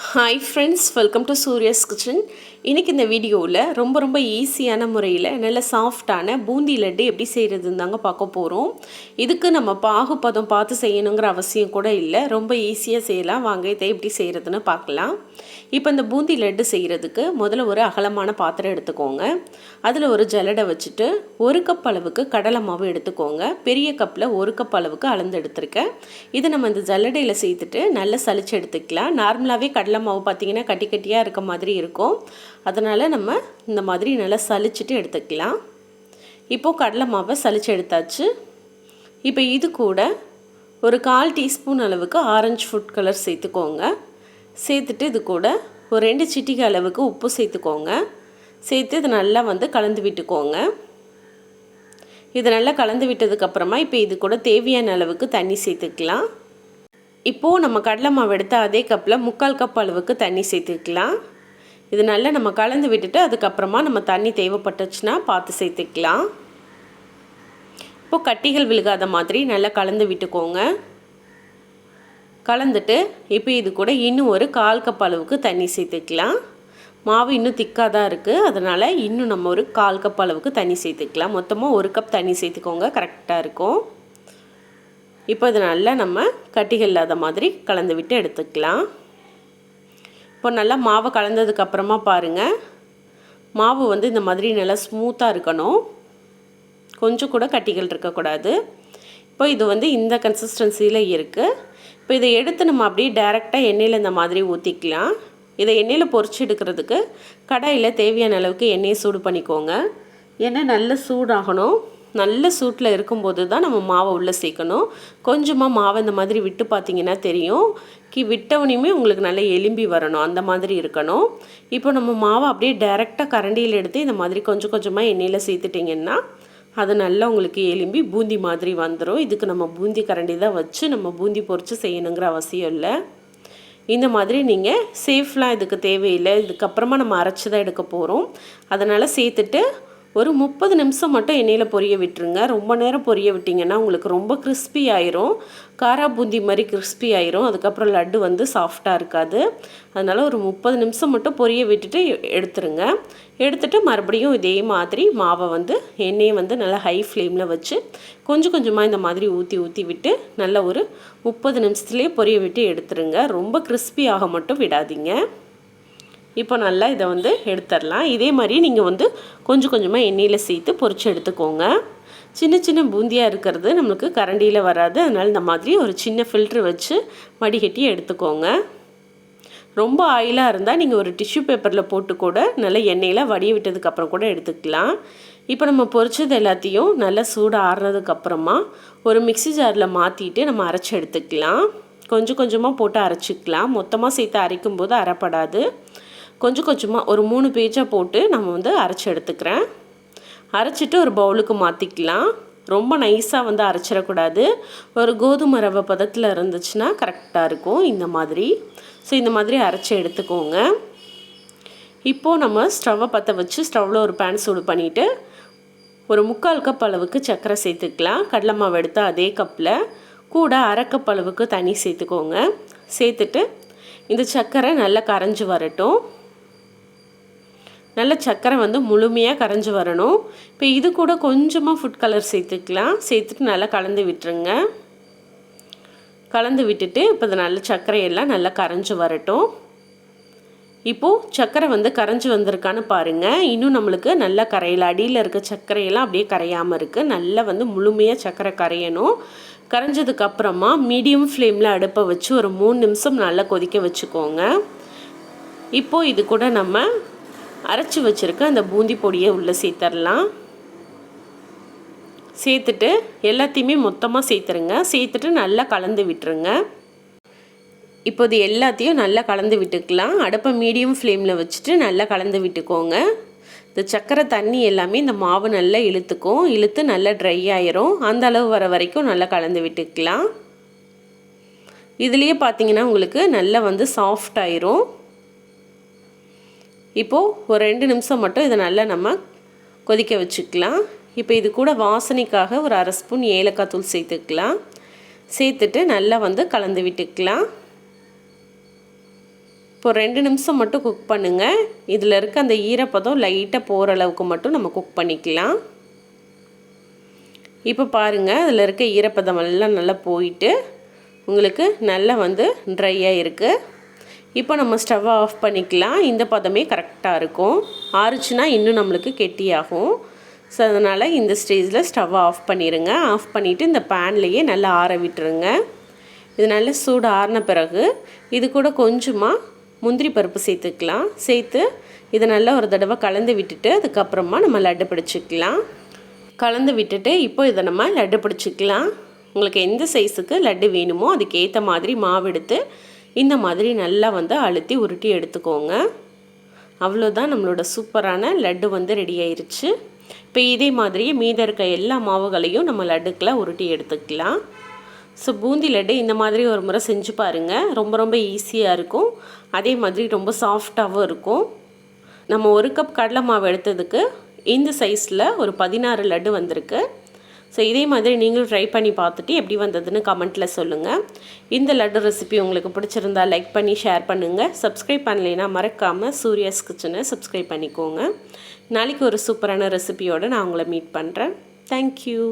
Hi friends, welcome to Surya's kitchen. இன்றைக்கி இந்த வீடியோவில் ரொம்ப ஈஸியான முறையில் நல்ல சாஃப்டான பூந்தி லட்டு எப்படி செய்கிறதுன்னு தாங்க பார்க்க போகிறோம். இதுக்கு நம்ம பாகுபதம் பார்த்து செய்யணுங்கிற அவசியம் கூட இல்லை, ரொம்ப ஈஸியாக செய்யலாம். வாங்க இதை எப்படி செய்கிறதுன்னு பார்க்கலாம். இப்போ இந்த பூந்தி லட்டு செய்கிறதுக்கு முதல்ல ஒரு அகலமான பாத்திரம் எடுத்துக்கோங்க. அதில் ஒரு ஜல்லடை வச்சுட்டு 1 கப் அளவுக்கு கடலை மாவு எடுத்துக்கோங்க. பெரிய கப்பில் 1 கப் அளவுக்கு அளந்து எடுத்துருக்கேன். இதை நம்ம இந்த ஜல்லடையில் சேர்த்துட்டு நல்லா சலிச்சு எடுத்துக்கலாம். நார்மலாகவே கடலை மாவு பார்த்திங்கன்னா கட்டி கட்டியாக இருக்க மாதிரி இருக்கும். அதனால் நம்ம இந்த மாதிரி நல்லா சலிச்சுட்டு எடுத்துக்கலாம். இப்போது கடலை மாவை சலிச்சு எடுத்தாச்சு. இப்போ இது கூட ஒரு 1/4 டீஸ்பூன் அளவுக்கு ஆரஞ்சு ஃபுட் கலர் சேர்த்துக்கோங்க. சேர்த்துட்டு இது கூட ஒரு 2 சிட்டிகை அளவுக்கு உப்பு சேர்த்துக்கோங்க. சேர்த்து இது நல்லா கலந்து விட்டுக்கோங்க. இது நல்லா கலந்து விட்டதுக்கப்புறமா இப்போ இது கூட தேவையான அளவுக்கு தண்ணி சேர்த்துக்கலாம். இப்போது நம்ம கடலை மாவு எடுத்த அதே கப்பில் 3/4 கப் அளவுக்கு தண்ணி சேர்த்துக்கலாம். இது நல்லா நம்ம கலந்து விட்டுட்டு அதுக்கப்புறமா நம்ம தண்ணி தேவைப்பட்டுச்சுன்னா பார்த்து சேர்த்துக்கலாம். இப்போது கட்டிகள் விழுகாத மாதிரி நல்லா கலந்து விட்டுக்கோங்க. கலந்துட்டு இப்போ இது கூட இன்னும் ஒரு 1/4 கப் அளவுக்கு தண்ணி சேர்த்துக்கலாம். மாவு இன்னும் திக்காக தான் இருக்குது, அதனால் இன்னும் நம்ம ஒரு 1/4 கப் அளவுக்கு தண்ணி சேர்த்துக்கலாம். மொத்தமாக 1 கப் தண்ணி சேர்த்துக்கோங்க, கரெக்டாக இருக்கும். இப்போ இது நல்லா நம்ம கட்டிகள் இல்லாத மாதிரி கலந்து விட்டு எடுத்துக்கலாம். இப்போ நல்லா மாவை கலந்ததுக்கப்புறமா பாருங்கள், மாவு இந்த மாதிரி நல்லா ஸ்மூத்தாக இருக்கணும், கொஞ்சம் கூட கட்டிகள் இருக்கக்கூடாது. இப்போ இது இந்த கன்சிஸ்டன்சியில் இருக்குது. இப்போ இதை எடுத்து நம்ம அப்படியே டைரெக்டாக எண்ணெயில் இந்த மாதிரி ஊற்றிக்கலாம். இதை எண்ணெயில் பொரிச்சு எடுக்கிறதுக்கு கடாயில் தேவையான அளவுக்கு எண்ணெயை சூடு பண்ணிக்கோங்க. எண்ணெய் நல்ல சூடாகணும். நல்ல சூட்டில் இருக்கும்போது தான் நம்ம மாவை உள்ளே சேர்க்கணும். கொஞ்சமாக மாவை இந்த மாதிரி விட்டு பார்த்திங்கன்னா தெரியும், விட்டவனையுமே உங்களுக்கு நல்லா எலும்பி வரணும், அந்த மாதிரி இருக்கணும். இப்போ நம்ம மாவை அப்படியே டைரெக்டாக கரண்டியில் எடுத்து இந்த மாதிரி கொஞ்சம் கொஞ்சமாக எண்ணெயில் சேர்த்துட்டிங்கன்னா அது நல்லா உங்களுக்கு எலும்பி பூந்தி மாதிரி வந்துடும். இதுக்கு நம்ம பூந்தி கரண்டி தான் வச்சு நம்ம பூந்தி பொரித்து செய்யணுங்கிற அவசியம் இல்லை. இந்த மாதிரி நீங்கள் சேஃப்லாம் இதுக்கு தேவையில்லை. இதுக்கப்புறமா நம்ம அரைச்சி தான் எடுக்க போகிறோம். அதனால் சேர்த்துட்டு ஒரு 30 நிமிஷம் மட்டும் எண்ணெயில் பொரிய விட்டுருங்க. ரொம்ப நேரம் பொரிய விட்டிங்கன்னா உங்களுக்கு ரொம்ப கிறிஸ்பி ஆயிரும், காரா பூந்தி மாதிரி கிறிஸ்பி ஆயிரும். அதுக்கப்புறம் லட்டு சாஃப்டாக இருக்காது. அதனால் ஒரு 30 நிமிஷம் மட்டும் பொரிய விட்டுட்டு எடுத்துருங்க. எடுத்துகிட்டு மறுபடியும் இதே மாதிரி மாவை எண்ணெயை நல்லா ஹை ஃப்ளேமில் வச்சு கொஞ்சம் கொஞ்சமாக இந்த மாதிரி ஊற்றி விட்டு நல்லா ஒரு 30 நிமிஷத்துலேயே பொரிய விட்டு எடுத்துருங்க. ரொம்ப கிறிஸ்பி ஆக மட்டும் விடாதீங்க. இப்போ நல்லா இதை எடுத்துடலாம். இதே மாதிரி நீங்கள் கொஞ்சம் கொஞ்சமாக எண்ணெயில் சேர்த்து பொரிச்சு எடுத்துக்கோங்க. சின்ன சின்ன பூந்தியாக இருக்கிறது நம்மளுக்கு கரண்டியில் வராது. அதனால் இந்த மாதிரி ஒரு சின்ன ஃபில்ட்ரு வச்சு வடிகட்டி எடுத்துக்கோங்க. ரொம்ப ஆயிலாக இருந்தால் நீங்கள் ஒரு டிஷ்யூ பேப்பரில் போட்டு கூட நல்லா எண்ணெயில் வடிய விட்டதுக்கப்புறம் கூட எடுத்துக்கலாம். இப்போ நம்ம பொரிச்சது எல்லாத்தையும் நல்லா சூடு ஆறுனதுக்கப்புறமா ஒரு மிக்ஸி ஜாரில் மாற்றிட்டு நம்ம அரைச்சி எடுத்துக்கலாம். கொஞ்சம் கொஞ்சமாக போட்டு அரைச்சிக்கலாம். மொத்தமாக சேர்த்து அரைக்கும்போது அரைப்படாது. கொஞ்சம் கொஞ்சமாக ஒரு 3 பேஜாக போட்டு நம்ம அரைச்சி எடுத்துக்கிறேன். அரைச்சிட்டு ஒரு பவுலுக்கு மாற்றிக்கலாம். ரொம்ப நைஸாக அரைச்சிடக்கூடாது. ஒரு கோதுமை ரவை பதத்தில் இருந்துச்சுன்னா கரெக்டாக இருக்கும் இந்த மாதிரி. ஸோ இந்த மாதிரி அரைச்சி எடுத்துக்கோங்க. இப்போது நம்ம ஸ்டவ்வை பற்ற வச்சு ஸ்டவ்வில் ஒரு பேன் சூடு பண்ணிவிட்டு ஒரு 3/4 கப் அளவுக்கு சர்க்கரை சேர்த்துக்கலாம். கடலை மாவு எடுத்து அதே கப்பில் கூட 1/2 கப் அளவுக்கு தண்ணி சேர்த்துக்கோங்க. சேர்த்துட்டு இந்த சர்க்கரை நல்லா கரைஞ்சி வரட்டும். நல்ல சர்க்கரை முழுமையாக கரைஞ்சி வரணும். இப்போ இது கூட கொஞ்சமாக ஃபுட் கலர் சேர்த்துக்கலாம். சேர்த்துட்டு நல்லா கலந்து விட்டுருங்க. கலந்து விட்டுட்டு இப்போ இது நல்ல சர்க்கரையெல்லாம் நல்லா கரைஞ்சி வரட்டும். இப்போது சர்க்கரை கரைஞ்சி வந்திருக்கான்னு பாருங்கள். இன்னும் நம்மளுக்கு நல்லா கரையில் அடியில் இருக்க சர்க்கரையெல்லாம் அப்படியே கரையாமல் இருக்குது. நல்லா முழுமையாக சர்க்கரை கரையணும். கரைஞ்சதுக்கப்புறமா மீடியம் ஃப்ளேமில் அடுப்பை வச்சு ஒரு 3 நிமிஷம் நல்லா கொதிக்க வச்சுக்கோங்க. இப்போது இது கூட நம்ம அரைச்சி வச்சுருக்க அந்த பூந்தி பொடியை உள்ளே சேர்த்துடலாம். சேர்த்துட்டு எல்லாத்தையுமே மொத்தமாக சேர்த்துருங்க. சேர்த்துட்டு நல்லா கலந்து விட்டுருங்க. இப்போ இது எல்லாத்தையும் நல்லா கலந்து விட்டுக்கலாம். அடுப்பை மீடியம் ஃப்ளேமில் வச்சுட்டு நல்லா கலந்து விட்டுக்கோங்க. இந்த சர்க்கரை தண்ணி எல்லாமே இந்த மாவு நல்லா இழுத்துக்கும். இழுத்து நல்லா ட்ரை ஆயிரும். அந்த அளவு வர வரைக்கும் நல்லா கலந்து விட்டுக்கலாம். இதுலேயே பார்த்தீங்கன்னா உங்களுக்கு நல்லா சாஃப்ட் ஆயிரும். இப்போது ஒரு 2 நிமிஷம் மட்டும் இதை நல்லா நம்ம கொதிக்க வச்சுக்கலாம். இப்போ இது கூட வாசனைக்காக ஒரு 1/2 ஸ்பூன் ஏலக்காய் தூள் சேர்த்துக்கலாம். சேர்த்துட்டு நல்லா கலந்து விட்டுக்கலாம். இப்போ 2 நிமிஷம் மட்டும் குக் பண்ணுங்கள். இதில் இருக்க அந்த ஈரப்பதம் லைட்டாக போகிற அளவுக்கு மட்டும் நம்ம குக் பண்ணிக்கலாம். இப்போ பாருங்கள், அதில் இருக்க ஈரப்பதம் எல்லாம் நல்லா போயிட்டு உங்களுக்கு நல்லா வந்து ட்ரையாக இருக்குது. இப்போ நம்ம ஸ்டவ்வை ஆஃப் பண்ணிக்கலாம். இந்த பதமே கரெக்டாக இருக்கும். ஆறுச்சுன்னா இன்னும் நம்மளுக்கு கெட்டியாகும். ஸோ அதனால் இந்த ஸ்டேஜில் ஸ்டவ்வை ஆஃப் பண்ணிடுங்க. ஆஃப் பண்ணிவிட்டு இந்த பேன்லேயே நல்லா ஆற விட்டுருங்க. இது நல்லா சூடு ஆறின பிறகு இது கூட கொஞ்சமாக முந்திரி பருப்பு சேர்த்துக்கலாம். சேர்த்து இதை நல்லா ஒரு தடவை கலந்து விட்டுட்டு அதுக்கப்புறமா நம்ம லட்டு பிடிச்சிக்கலாம். கலந்து விட்டுட்டு இப்போ இதை நம்ம லட்டு பிடிச்சிக்கலாம். உங்களுக்கு எந்த சைஸுக்கு லட்டு வேணுமோ அதுக்கேற்ற மாதிரி மாவு எடுத்து இந்த மாதிரி நல்லா வந்து அழுத்தி உருட்டி எடுத்துக்கோங்க. அவ்வளோதான், நம்மளோட சூப்பரான லட்டு வந்து ரெடி ஆயிடுச்சு. இப்போ இதே மாதிரியே மீத இருக்க எல்லா மாவுகளையும் நம்ம லட்டுக்களை உருட்டி எடுத்துக்கலாம். ஸோ பூந்தி லட்டு இந்த மாதிரி ஒரு முறை செஞ்சு பாருங்கள். ரொம்ப ரொம்ப ஈஸியாக இருக்கும். அதே மாதிரி ரொம்ப சாஃப்டாகவும் இருக்கும். நம்ம 1 கப் கடலை மாவு எடுத்ததுக்கு இந்த சைஸில் ஒரு 16 லட்டு வந்திருக்கு. ஸோ இதே மாதிரி நீங்களும் ட்ரை பண்ணி பார்த்துட்டு எப்படி வந்ததுன்னு கமெண்ட்டில் சொல்லுங்கள். இந்த லட்டு ரெசிபி உங்களுக்கு பிடிச்சிருந்தா லைக் பண்ணி ஷேர் பண்ணுங்கள். சப்ஸ்கிரைப் பண்ணலைன்னா மறக்காமல் சூர்யாஸ் கிச்சனை சப்ஸ்கிரைப் பண்ணிக்கோங்க. நாளைக்கு ஒரு சூப்பரான ரெசிபியோடு நான் உங்களை மீட் பண்ணுறேன். தேங்க்யூ.